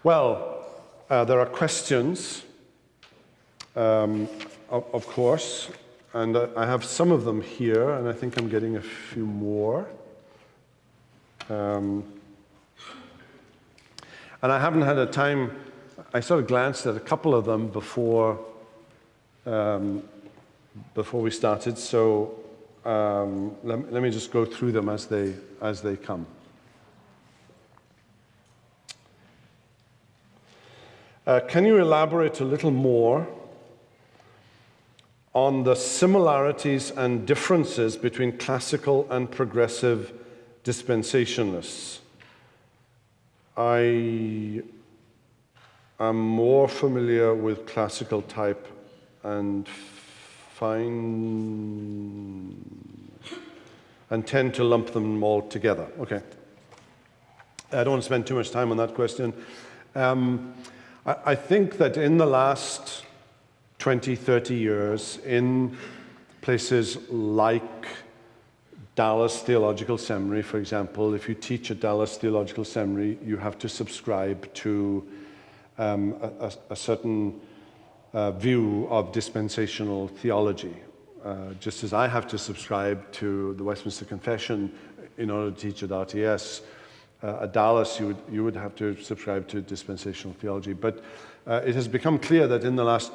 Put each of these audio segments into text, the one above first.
Well, there are questions, of course, and I have some of them here, and I think I'm getting a few more. And I haven't had a time, I sort of glanced at a couple of them before we started, so let me just go through them as they come. Can you elaborate a little more on the similarities and differences between classical and progressive dispensationalists? I am more familiar with classical type and tend to lump them all together. Okay. I don't want to spend too much time on that question. I think that in the last 20, 30 years, in places like Dallas Theological Seminary, for example, if you teach at Dallas Theological Seminary, you have to subscribe to a certain view of dispensational theology, just as I have to subscribe to the Westminster Confession in order to teach at RTS. At Dallas, you would have to subscribe to dispensational theology. But it has become clear that in the last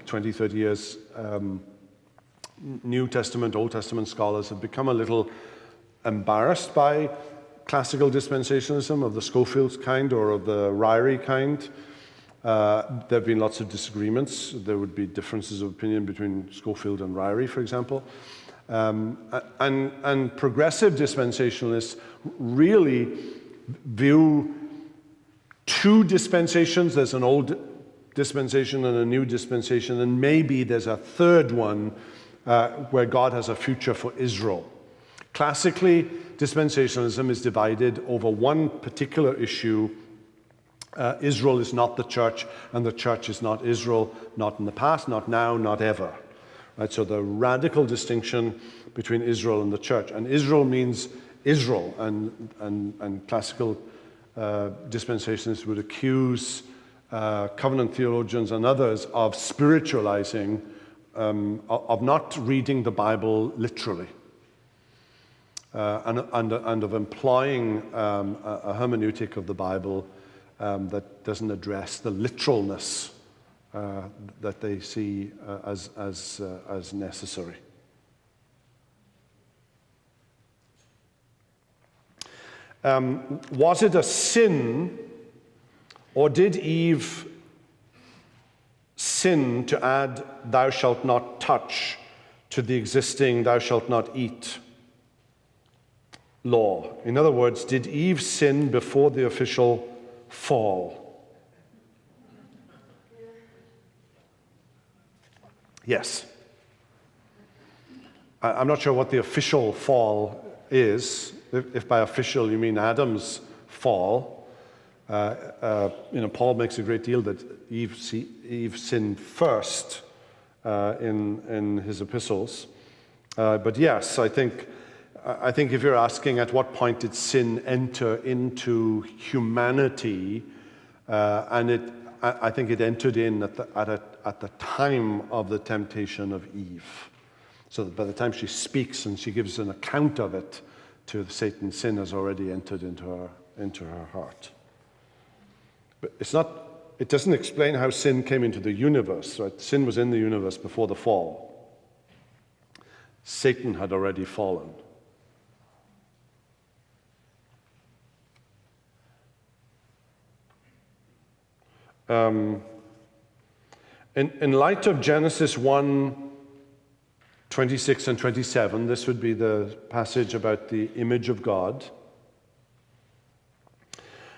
20, 30 years, New Testament, Old Testament scholars have become a little embarrassed by classical dispensationalism of the Schofield's kind or of the Ryrie kind. There have been lots of disagreements. There would be differences of opinion between Schofield and Ryrie, for example. And progressive dispensationalists really view two dispensations. There's an old dispensation and a new dispensation, and maybe there's a third one where God has a future for Israel. Classically, dispensationalism is divided over one particular issue. Israel is not the church, and the church is not Israel, not in the past, not now, not ever. Right? So the radical distinction between Israel and the church. And Israel means Israel, and classical dispensationalists would accuse covenant theologians and others of spiritualizing, of not reading the Bible literally, and of employing a hermeneutic of the Bible that doesn't address the literalness that they see as necessary. Was it a sin, or did Eve sin to add "thou shalt not touch" to the existing "thou shalt not eat" law? In other words, did Eve sin before the official fall? Yes. I'm not sure what the official fall is. If by official you mean Adam's fall, Paul makes a great deal that Eve sinned first in his epistles. But yes, I think if you're asking at what point did sin enter into humanity, I think it entered in at the time of the temptation of Eve. So that by the time she speaks and she gives an account of it to Satan, sin has already entered into her heart. But it doesn't explain how sin came into the universe. Right? Sin was in the universe before the fall. Satan had already fallen. In light of Genesis 1:26 and 27, this would be the passage about the image of God,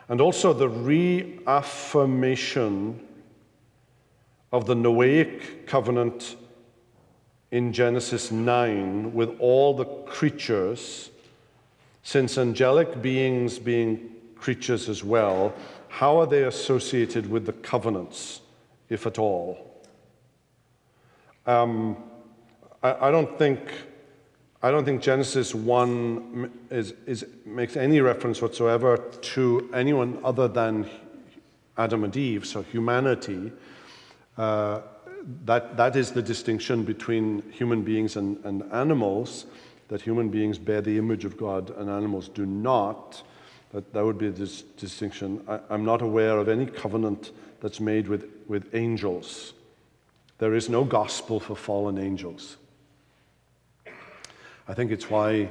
and also the reaffirmation of the Noahic covenant in Genesis 9 with all the creatures, since angelic beings being creatures as well, how are they associated with the covenants, if at all? I don't think Genesis 1 makes any reference whatsoever to anyone other than Adam and Eve, so humanity, that is the distinction between human beings and animals, that human beings bear the image of God and animals do not. That would be the distinction. I'm not aware of any covenant that's made with angels. There is no gospel for fallen angels. I think it's why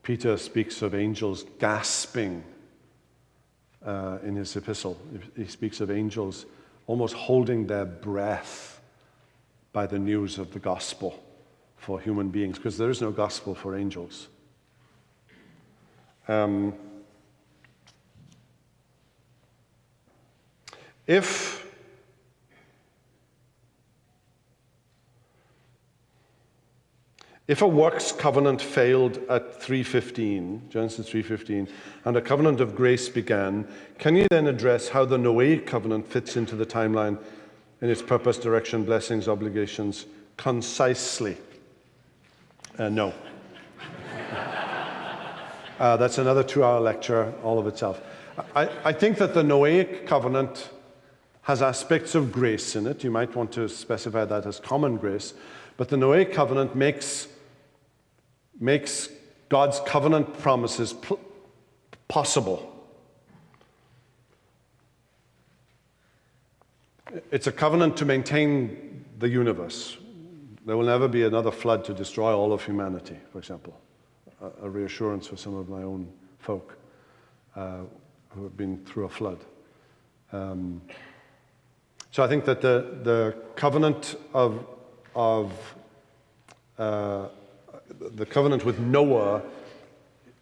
Peter speaks of angels gasping in his epistle. He speaks of angels almost holding their breath by the news of the gospel for human beings, because there is no gospel for angels. If a works covenant failed at 3:15, Genesis 3:15, and a covenant of grace began, can you then address how the Noahic covenant fits into the timeline in its purpose, direction, blessings, obligations concisely? No. That's another 2-hour lecture all of itself. I think that the Noahic covenant has aspects of grace in it. You might want to specify that as common grace. But the Noahic covenant makes God's covenant promises possible. It's a covenant to maintain the universe. There will never be another flood to destroy all of humanity, for example. A reassurance for some of my own folk who have been through a flood. So I think that the covenant the covenant with Noah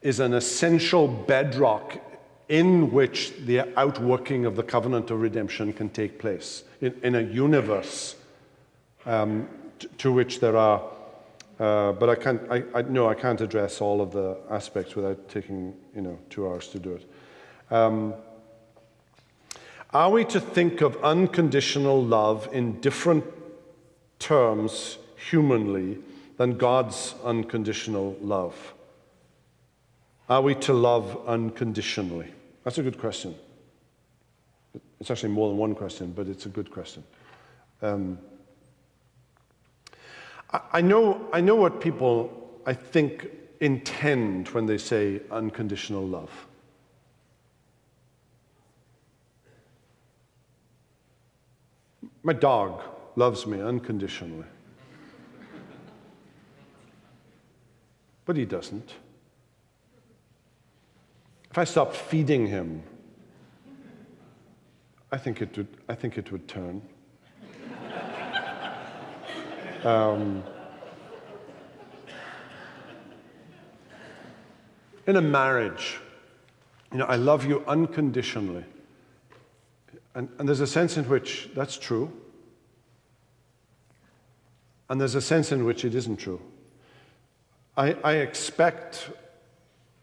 is an essential bedrock in which the outworking of the covenant of redemption can take place in a universe to which there are. But I can't address all of the aspects without taking 2 hours to do it. Are we to think of unconditional love in different terms humanly than God's unconditional love? Are we to love unconditionally? That's a good question. It's actually more than one question, but it's a good question. I know what people, I think, intend when they say unconditional love. My dog loves me unconditionally. But he doesn't. If I stopped feeding him, I think it would turn. In a marriage, I love you unconditionally. And there's a sense in which that's true. And there's a sense in which it isn't true. I expect,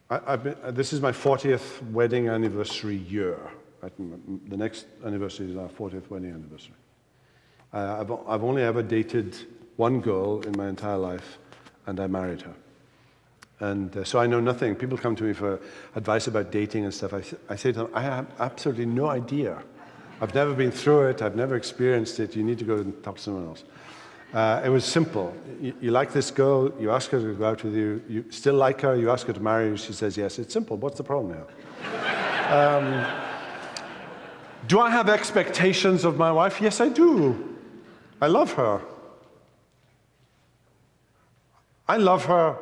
this is my 40th wedding anniversary year. The next anniversary is our 40th wedding anniversary. I've only ever dated one girl in my entire life, and I married her. And so I know nothing. People come to me for advice about dating and stuff. I say to them, I have absolutely no idea. I've never been through it. I've never experienced it. You need to go and talk to someone else. It was simple. You like this girl, you ask her to go out with you, you still like her, you ask her to marry you, she says yes. It's simple. What's the problem now? Do I have expectations of my wife? Yes, I do. I love her. I love her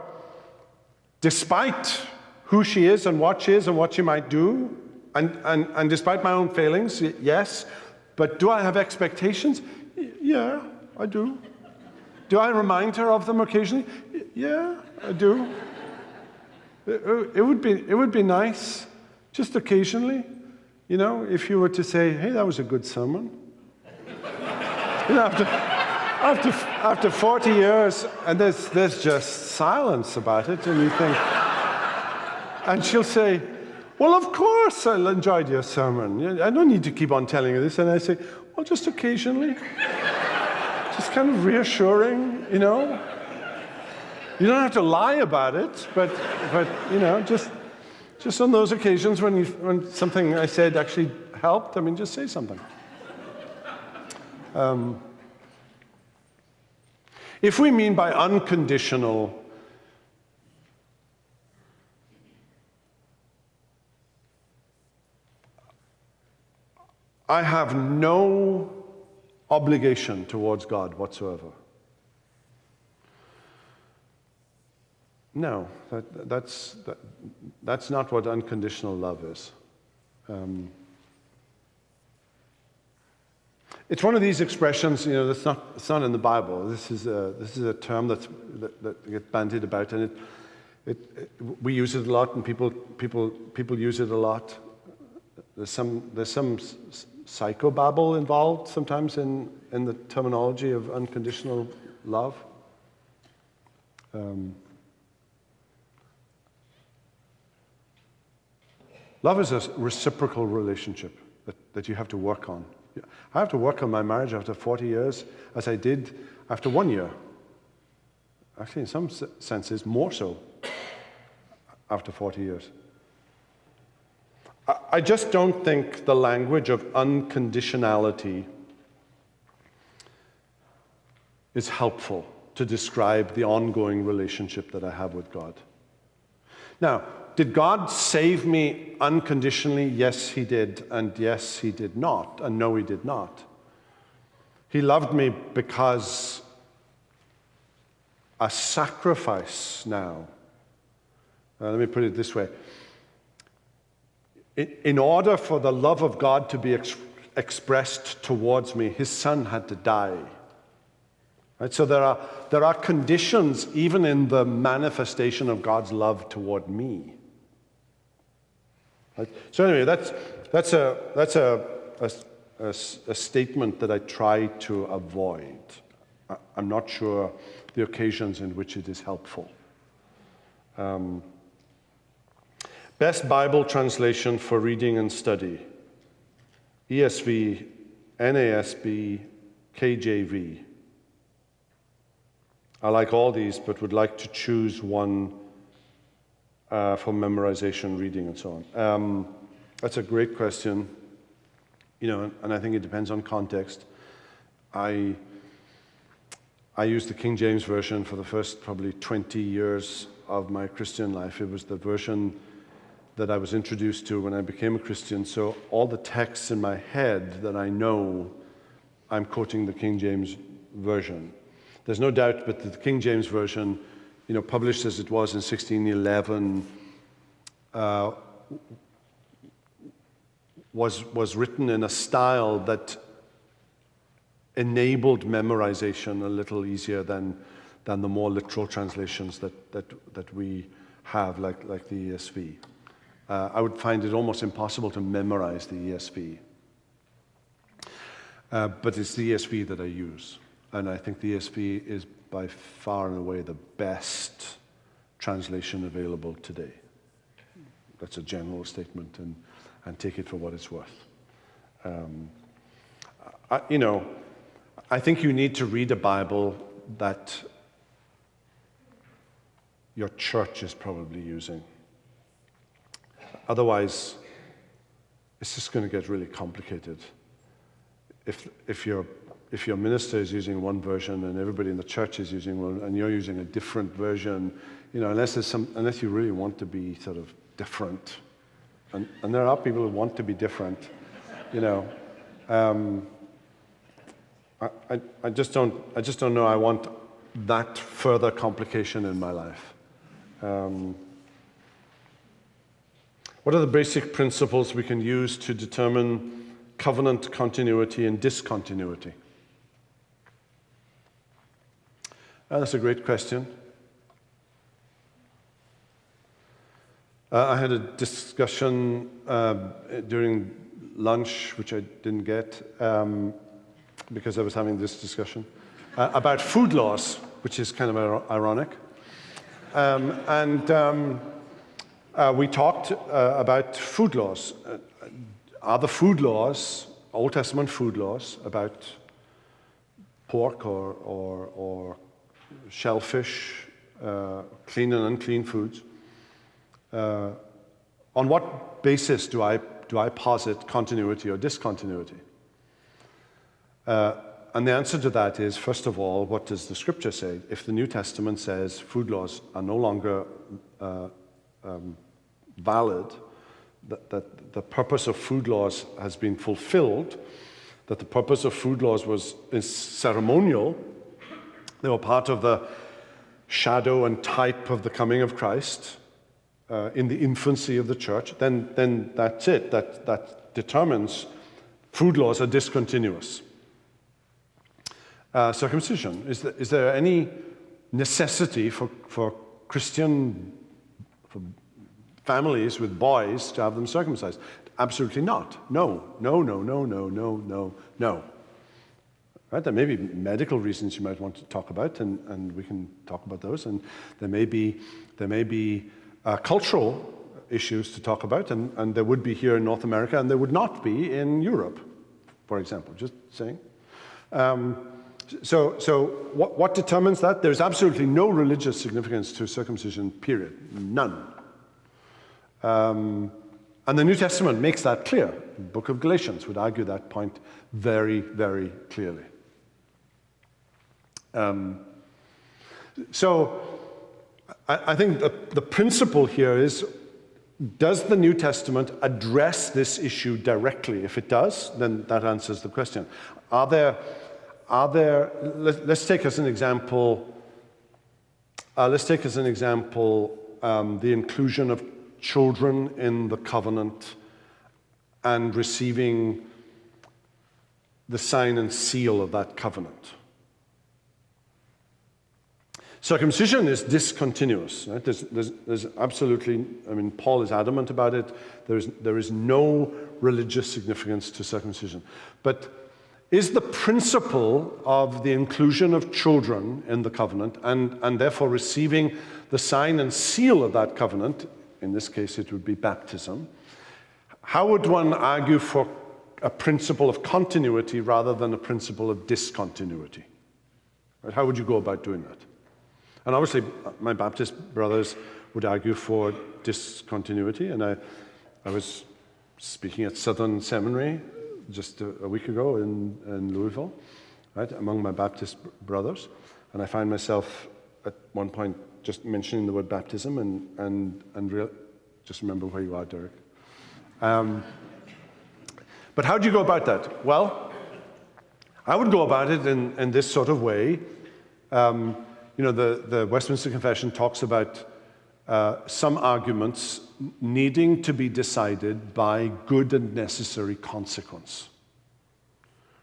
despite who she is and what she might do, and despite my own failings, yes. But do I have expectations? Yeah, I do. Do I remind her of them occasionally? Yeah, I do. It would be nice, just occasionally, if you were to say, hey, that was a good sermon. After 40 years, and there's just silence about it, and you think, and she'll say, well, of course I enjoyed your sermon. I don't need to keep on telling you this. And I say, well, just occasionally. Just kind of reassuring, You don't have to lie about it, but just on those occasions when something I said actually helped, I mean, just say something. If we mean by unconditional, I have no obligation towards God whatsoever. No, that's not what unconditional love is. It's one of these expressions, it's not in the Bible. This is a term that gets bandied about, and we use it a lot, and people use it a lot. There's some psychobabble involved sometimes in the terminology of unconditional love. Love is a reciprocal relationship that you have to work on. I have to work on my marriage after 40 years, as I did after 1 year. Actually, in some senses, more so after 40 years. I just don't think the language of unconditionality is helpful to describe the ongoing relationship that I have with God. Now, did God save me unconditionally? Yes, he did, and yes, he did not, and no, he did not. He loved me because a sacrifice now. Let me put it this way. In order for the love of God to be expressed towards me, his son had to die. Right? So there are conditions even in the manifestation of God's love toward me. Right? So anyway, that's a statement that I try to avoid. I'm not sure the occasions in which it is helpful. Best Bible translation for reading and study: ESV, NASB, KJV. I like all these, but would like to choose one for memorization, reading, and so on. That's a great question, and I think it depends on context. I used the King James Version for the first probably 20 years of my Christian life. It was the version that I was introduced to when I became a Christian. So all the texts in my head that I know, I'm quoting the King James Version. There's no doubt but the King James Version, published as it was in 1611, was written in a style that enabled memorization a little easier than the more literal translations that we have, like the ESV. I would find it almost impossible to memorize the ESV. But it's the ESV that I use. And I think the ESV is by far and away the best translation available today. That's a general statement, and take it for what it's worth. I think you need to read a Bible that your church is probably using. Otherwise, it's just going to get really complicated. If your minister is using one version and everybody in the church is using one, and you're using a different version, unless you really want to be sort of different, and there are people who want to be different, I just don't know. I want that further complication in my life. What are the basic principles we can use to determine covenant continuity and discontinuity? That's a great question. I had a discussion during lunch, which I didn't get because I was having this discussion, about food laws, which is kind of ironic. We talked about food laws. Are the food laws, Old Testament food laws, about pork or shellfish, clean and unclean foods? On what basis do I I posit continuity or discontinuity? And the answer to that is, first of all, what does the Scripture say? If the New Testament says food laws are no longer valid, that the purpose of food laws has been fulfilled, that the purpose of food laws is ceremonial, they were part of the shadow and type of the coming of Christ in the infancy of the church, then that's it. That determines food laws are discontinuous. Circumcision, is there any necessity for Christian families with boys to have them circumcised? Absolutely not. No. Right? There may be medical reasons you might want to talk about, and we can talk about those. And there may be cultural issues to talk about, and there would be here in North America, and there would not be in Europe, for example. Just saying. So what determines that? There's absolutely no religious significance to circumcision, period. None. And the New Testament makes that clear. The book of Galatians would argue that point very, very clearly. So I think the principle here is, does the New Testament address this issue directly? If it does, then that answers the question. Let's take as an example, the inclusion of children in the covenant and receiving the sign and seal of that covenant. Circumcision is discontinuous. Right? There's absolutely, Paul is adamant about it. There is no religious significance to circumcision. But is the principle of the inclusion of children in the covenant and therefore receiving the sign and seal of that covenant, in this case it would be baptism, how would one argue for a principle of continuity rather than a principle of discontinuity? Right? How would you go about doing that? And obviously my Baptist brothers would argue for discontinuity, and I was speaking at Southern Seminary just a week ago in Louisville, right, among my Baptist brothers, and I find myself at one point just mentioning the word baptism and just remember where you are, Derek. But how do you go about that? Well, I would go about it in this sort of way. The Westminster Confession talks about some arguments needing to be decided by good and necessary consequence.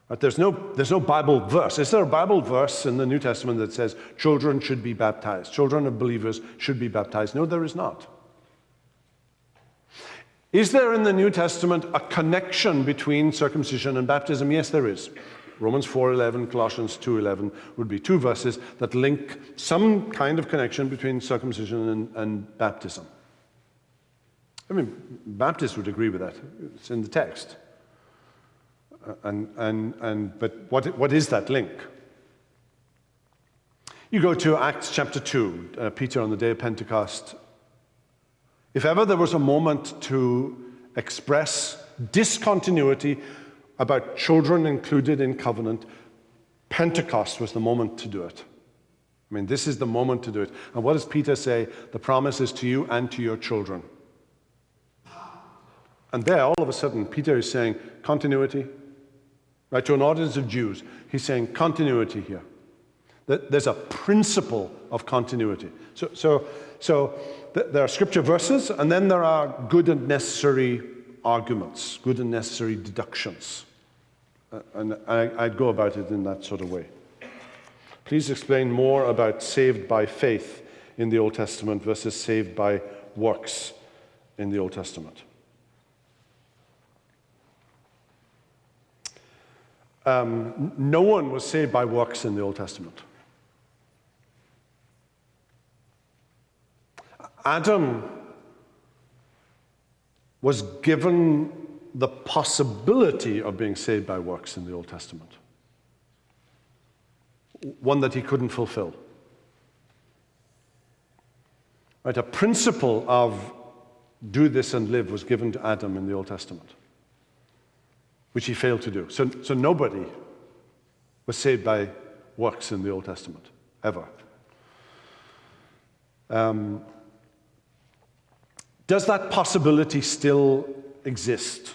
Right? There's no Bible verse. Is there a Bible verse in the New Testament that says children should be baptized? Children of believers should be baptized? No, there is not. Is there in the New Testament a connection between circumcision and baptism? Yes, there is. Romans 4:11, Colossians 2:11 would be two verses that link some kind of connection between circumcision and baptism. Baptists would agree with that. It's in the text. But what is that link? You go to Acts chapter 2, Peter on the day of Pentecost. If ever there was a moment to express discontinuity about children included in covenant, Pentecost was the moment to do it. This is the moment to do it. And what does Peter say? The promise is to you and to your children. And there, all of a sudden, Peter is saying continuity. Right, to an audience of Jews, he's saying continuity here. There's a principle of continuity. So there are scripture verses, and then there are good and necessary arguments, good and necessary deductions. And I'd go about it in that sort of way. Please explain more about saved by faith in the Old Testament versus saved by works in the Old Testament. No one was saved by works in the Old Testament. Adam was given the possibility of being saved by works in the Old Testament, one that he couldn't fulfill. Right, a principle of do this and live was given to Adam in the Old Testament. which he failed to do. So nobody was saved by works in the Old Testament, ever. Does that possibility still exist?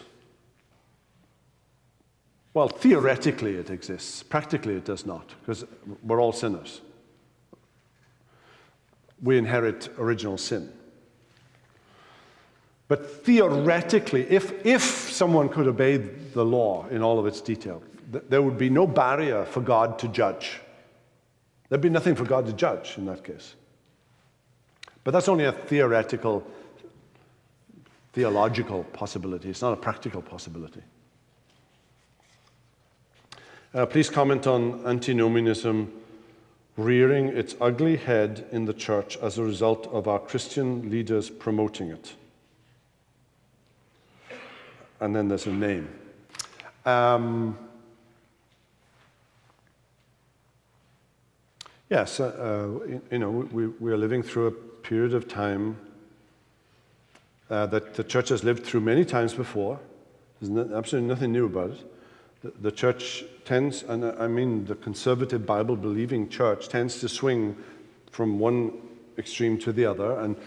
Well, theoretically it exists. Practically it does not, because we're all sinners. We inherit original sin. But theoretically, if someone could obey the law in all of its detail, there would be no barrier for God to judge. There'd be nothing for God to judge in that case. But that's only a theological possibility. It's not a practical possibility. Please comment on antinomianism rearing its ugly head in the church as a result of our Christian leaders promoting it. And then there's a name. Yes, we are living through a period of time that the church has lived through many times before. There's absolutely nothing new about it. The church tends, and I mean the conservative Bible-believing church, tends to swing from one extreme to the other. And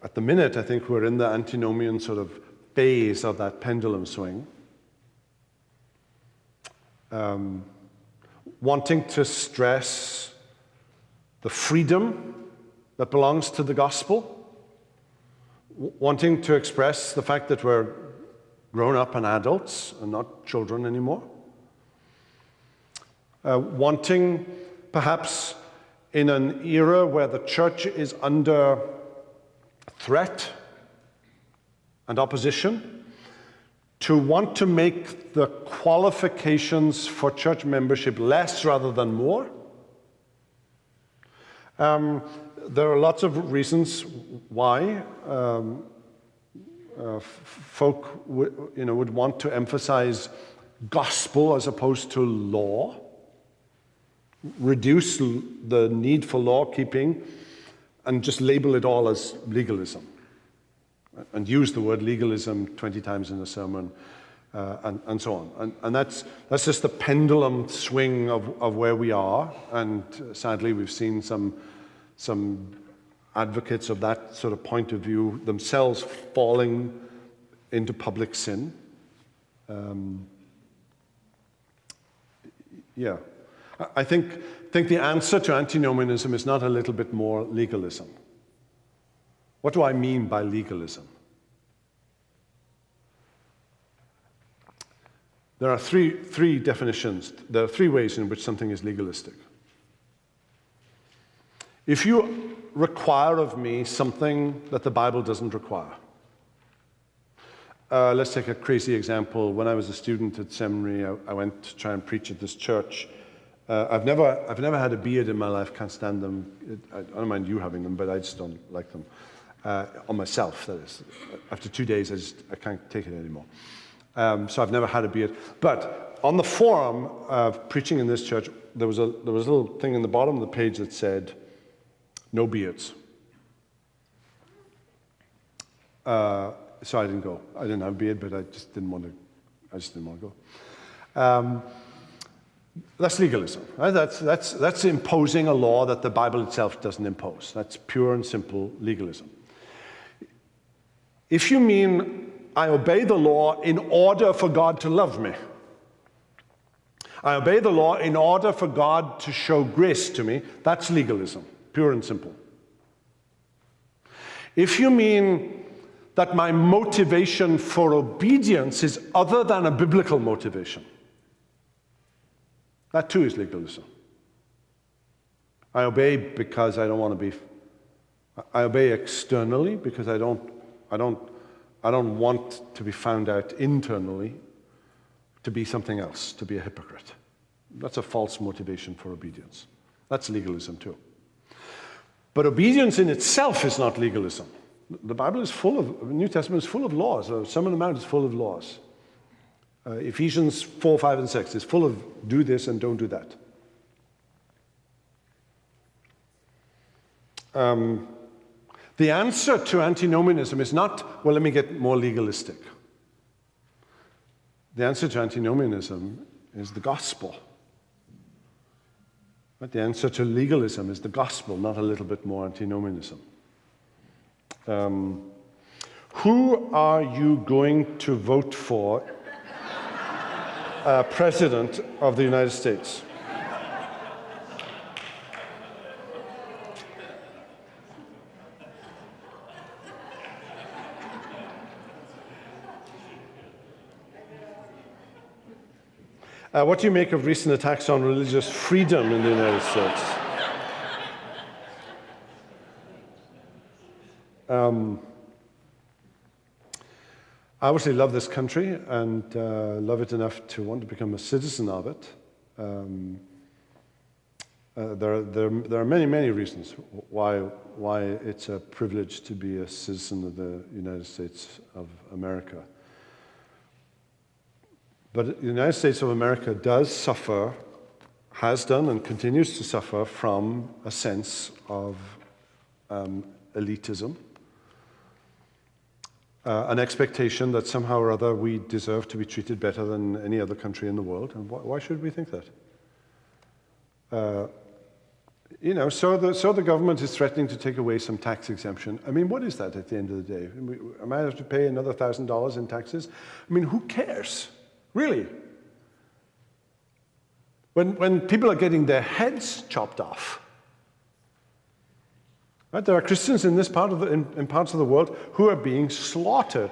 at the minute, I think we're in the antinomian sort of phase of that pendulum swing. Wanting to stress the freedom that belongs to the gospel, wanting to express the fact that we're grown up and adults and not children anymore, wanting perhaps in an era where the church is under threat and opposition, to want to make the qualifications for church membership less rather than more. There are lots of reasons why folk would want to emphasize gospel as opposed to law, reduce the need for law keeping, and just label it all as legalism, and use the word legalism 20 times in a sermon, and so on. And that's just the pendulum swing of where we are. And sadly, we've seen some advocates of that sort of point of view themselves falling into public sin. I think the answer to antinomianism is not a little bit more legalism. What do I mean by legalism? There are three definitions. There are three ways in which something is legalistic. If you require of me something that the Bible doesn't require. Let's take a crazy example. When I was a student at seminary, I went to try and preach at this church. I've never had a beard in my life. Can't stand them. I don't mind you having them, but I just don't like them. On myself, that is. After 2 days, I can't take it anymore. So I've never had a beard. But on the forum of preaching in this church, there was a little thing in the bottom of the page that said, "No beards." So I didn't go. I didn't have a beard, but I just didn't want to go. That's legalism. Right? That's imposing a law that the Bible itself doesn't impose. That's pure and simple legalism. If you mean I obey the law in order for God to love me, I obey the law in order for God to show grace to me, that's legalism, pure and simple. If you mean that my motivation for obedience is other than a biblical motivation, that too is legalism. I obey because I don't want to be. I obey externally because I don't want to be found out internally to be something else, to be a hypocrite. That's a false motivation for obedience. That's legalism too. But obedience in itself is not legalism. The Bible is full of, the New Testament is full of laws. The Sermon on the Mount is full of laws. Ephesians 4, 5, and 6 is full of do this and don't do that. The answer to antinomianism is not, well, let me get more legalistic. the answer to antinomianism is the gospel. But the answer to legalism is the gospel, not a little bit more antinomianism. Who are you going to vote for President of the United States? What do you make of recent attacks on religious freedom in the United States? I obviously love this country and love it enough to want to become a citizen of it. There are many, many reasons why it's a privilege to be a citizen of the United States of America. But the United States of America does suffer, has done and continues to suffer from a sense of elitism, an expectation that somehow or other we deserve to be treated better than any other country in the world. And why should we think that? So the government is threatening to take away some tax exemption. I mean, what is that at the end of the day? I might have to pay another $1,000 in taxes. I mean, who cares? Really? When people are getting their heads chopped off, right? There are Christians in this part of in parts of the world who are being slaughtered.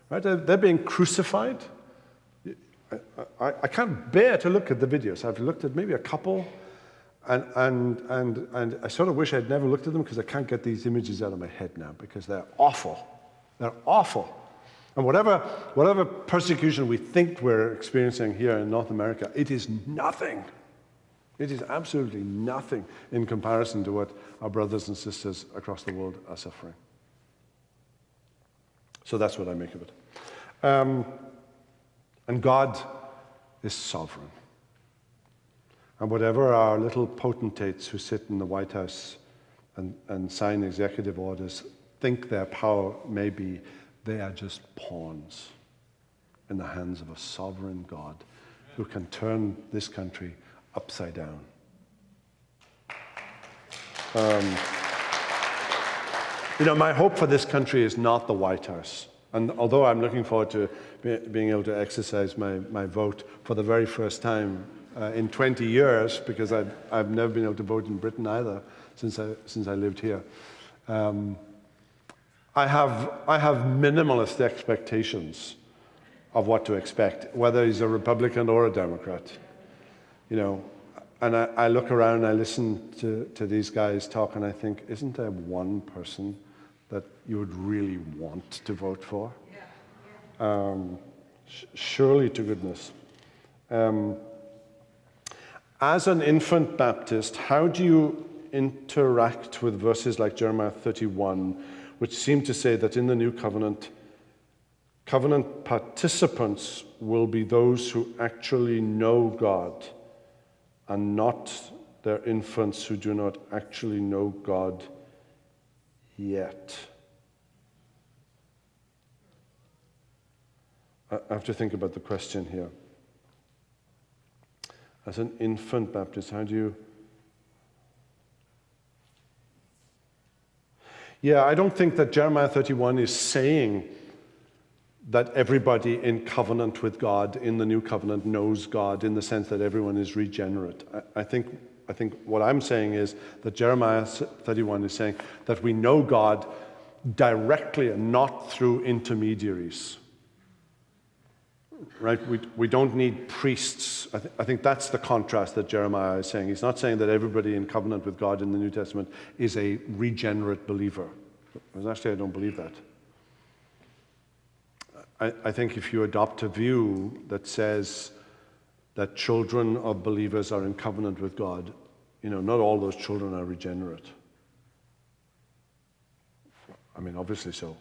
Right? They're being crucified. I can't bear to look at the videos. I've looked at maybe a couple, and I sort of wish I'd never looked at them because I can't get these images out of my head now because they're awful. They're awful. And whatever persecution we think we're experiencing here in North America, it is nothing. It is absolutely nothing in comparison to what our brothers and sisters across the world are suffering. So that's what I make of it. And God is sovereign. And whatever our little potentates who sit in the White House and sign executive orders think their power may be, they are just pawns in the hands of a sovereign God who can turn this country upside down. My hope for this country is not the White House. And although I'm looking forward to being able to exercise my vote for the very first time in 20 years, because I've never been able to vote in Britain either since I lived here. I have minimalist expectations of what to expect, whether he's a Republican or a Democrat. And I look around and I listen to these guys talk and I think, isn't there one person that you would really want to vote for? Surely to goodness. As an infant Baptist, how do you interact with verses like Jeremiah 31, which seem to say that in the new covenant participants will be those who actually know God and not their infants who do not actually know God yet? I have to think about the question here. As an infant Baptist, how do you... Yeah, I don't think that Jeremiah 31 is saying that everybody in covenant with God, in the new covenant, knows God in the sense that everyone is regenerate. I think what I'm saying is that Jeremiah 31 is saying that we know God directly and not through intermediaries. Right? We don't need priests. I think that's the contrast that Jeremiah is saying. He's not saying that everybody in covenant with God in the New Testament is a regenerate believer. Because actually, I don't believe that. I think if you adopt a view that says that children of believers are in covenant with God, not all those children are regenerate. I mean, obviously so.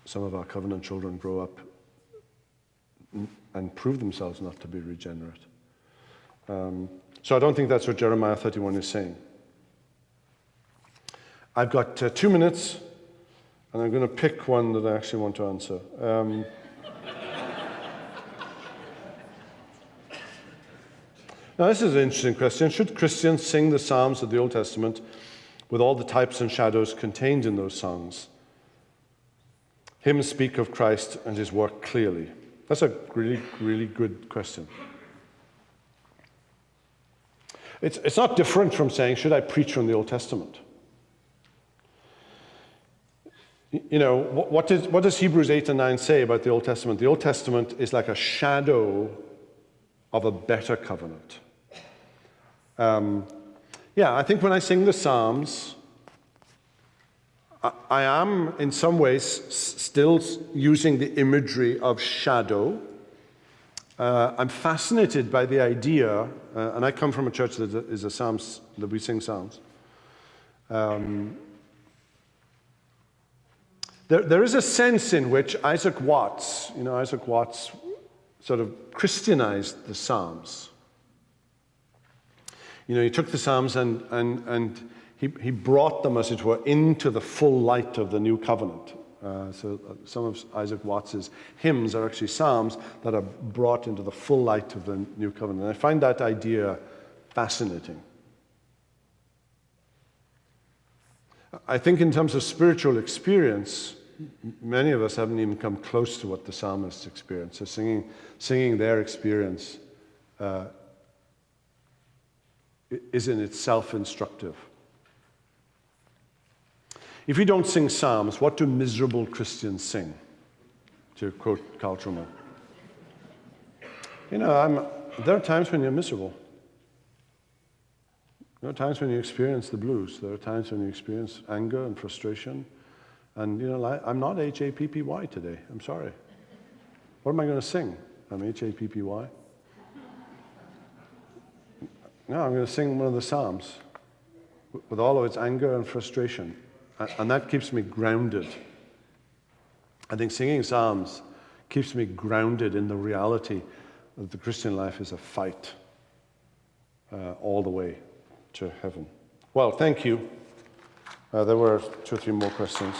Some of our covenant children grow up and prove themselves not to be regenerate. So I don't think that's what Jeremiah 31 is saying. I've got 2 minutes, and I'm going to pick one that I actually want to answer. Now, this is an interesting question. Should Christians sing the Psalms of the Old Testament with all the types and shadows contained in those songs? Hymns speak of Christ and his work clearly. That's a really, really good question. It's not different from saying, should I preach from the Old Testament? You know, what does Hebrews 8 and 9 say about the Old Testament? The Old Testament is like a shadow of a better covenant. I think when I sing the Psalms, I am in some ways still using the imagery of shadow. I'm fascinated by the idea, and I come from a church that is a Psalms, that we sing Psalms. There is a sense in which Isaac Watts sort of Christianized the Psalms. You know, he took the Psalms and he brought them, as it were, into the full light of the new covenant. So some of Isaac Watts's hymns are actually psalms that are brought into the full light of the new covenant. And I find that idea fascinating. I think in terms of spiritual experience, many of us haven't even come close to what the psalmists experienced. So singing their experience is in itself instructive. If we don't sing psalms, what do miserable Christians sing? To quote Carl Truman. You know, there are times when you're miserable. There are times when you experience the blues. There are times when you experience anger and frustration. And, you know, I'm not H-A-P-P-Y today. I'm sorry. What am I going to sing? I'm H-A-P-P-Y. No, I'm going to sing one of the Psalms with all of its anger and frustration. And that keeps me grounded. I think singing Psalms keeps me grounded in the reality that the Christian life is a fight all the way to heaven. Well, thank you. There were 2 or 3 more questions.